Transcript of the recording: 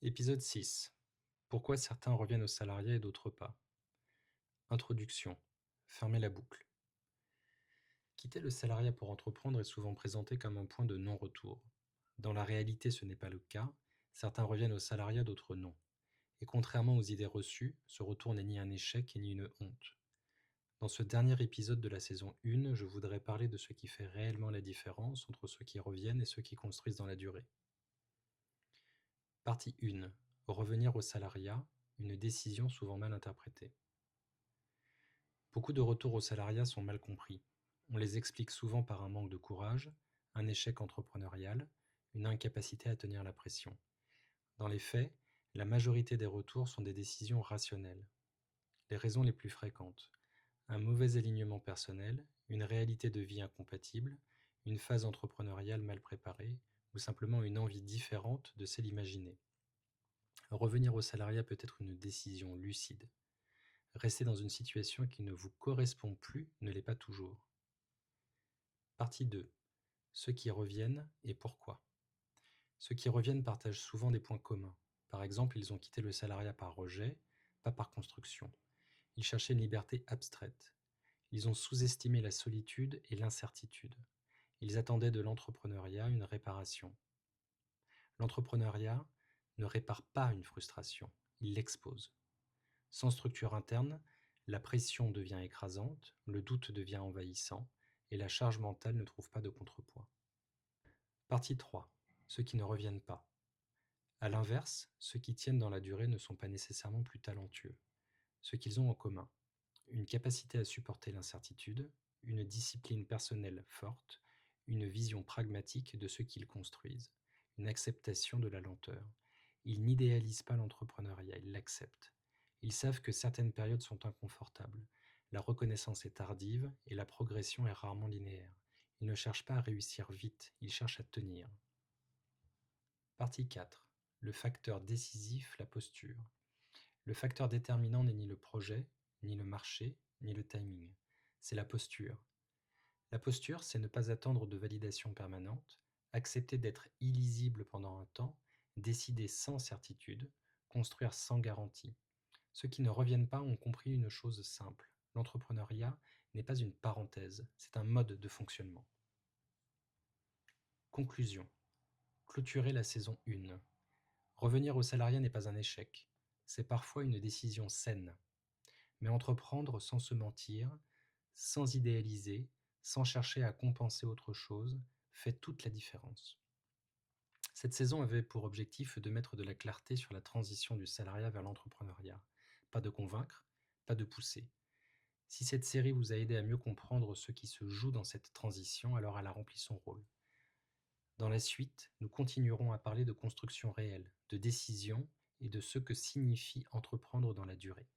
Épisode 6. Pourquoi certains reviennent au salariat et d'autres pas? Introduction. Fermer la boucle. Quitter le salariat pour entreprendre est souvent présenté comme un point de non-retour. Dans la réalité, ce n'est pas le cas. Certains reviennent au salariat, d'autres non. Et contrairement aux idées reçues, ce retour n'est ni un échec ni une honte. Dans ce dernier épisode de la saison 1, je voudrais parler de ce qui fait réellement la différence entre ceux qui reviennent et ceux qui construisent dans la durée. Partie 1. Revenir au salariat, une décision souvent mal interprétée. Beaucoup de retours au salariat sont mal compris. On les explique souvent par un manque de courage, un échec entrepreneurial, une incapacité à tenir la pression. Dans les faits, la majorité des retours sont des décisions rationnelles. Les raisons les plus fréquentes: un mauvais alignement personnel, une réalité de vie incompatible, une phase entrepreneuriale mal préparée, ou simplement une envie différente de celle imaginée. Revenir au salariat peut être une décision lucide. Rester dans une situation qui ne vous correspond plus ne l'est pas toujours. Partie 2. Ceux qui reviennent et pourquoi. Ceux qui reviennent partagent souvent des points communs. Par exemple, ils ont quitté le salariat par rejet, pas par construction. Ils cherchaient une liberté abstraite. Ils ont sous-estimé la solitude et l'incertitude. Ils attendaient de l'entrepreneuriat une réparation. L'entrepreneuriat ne répare pas une frustration, il l'expose. Sans structure interne, la pression devient écrasante, le doute devient envahissant, et la charge mentale ne trouve pas de contrepoids. Partie 3. Ceux qui ne reviennent pas. À l'inverse, ceux qui tiennent dans la durée ne sont pas nécessairement plus talentueux. Ce qu'ils ont en commun: une capacité à supporter l'incertitude, une discipline personnelle forte, une vision pragmatique de ce qu'ils construisent, une acceptation de la lenteur. Ils n'idéalisent pas l'entrepreneuriat, ils l'acceptent. Ils savent que certaines périodes sont inconfortables, la reconnaissance est tardive et la progression est rarement linéaire. Ils ne cherchent pas à réussir vite, ils cherchent à tenir. Partie 4. Le facteur décisif, la posture. Le facteur déterminant n'est ni le projet, ni le marché, ni le timing. C'est la posture. La posture, c'est ne pas attendre de validation permanente, accepter d'être illisible pendant un temps, décider sans certitude, construire sans garantie. Ceux qui ne reviennent pas ont compris une chose simple: l'entrepreneuriat n'est pas une parenthèse, c'est un mode de fonctionnement. Conclusion. Clôturer la saison 1. Revenir au salariat n'est pas un échec, c'est parfois une décision saine. Mais entreprendre sans se mentir, sans idéaliser, sans chercher à compenser autre chose, fait toute la différence. Cette saison avait pour objectif de mettre de la clarté sur la transition du salariat vers l'entrepreneuriat. Pas de convaincre, pas de pousser. Si cette série vous a aidé à mieux comprendre ce qui se joue dans cette transition, alors elle a rempli son rôle. Dans la suite, nous continuerons à parler de construction réelle, de décision et de ce que signifie entreprendre dans la durée.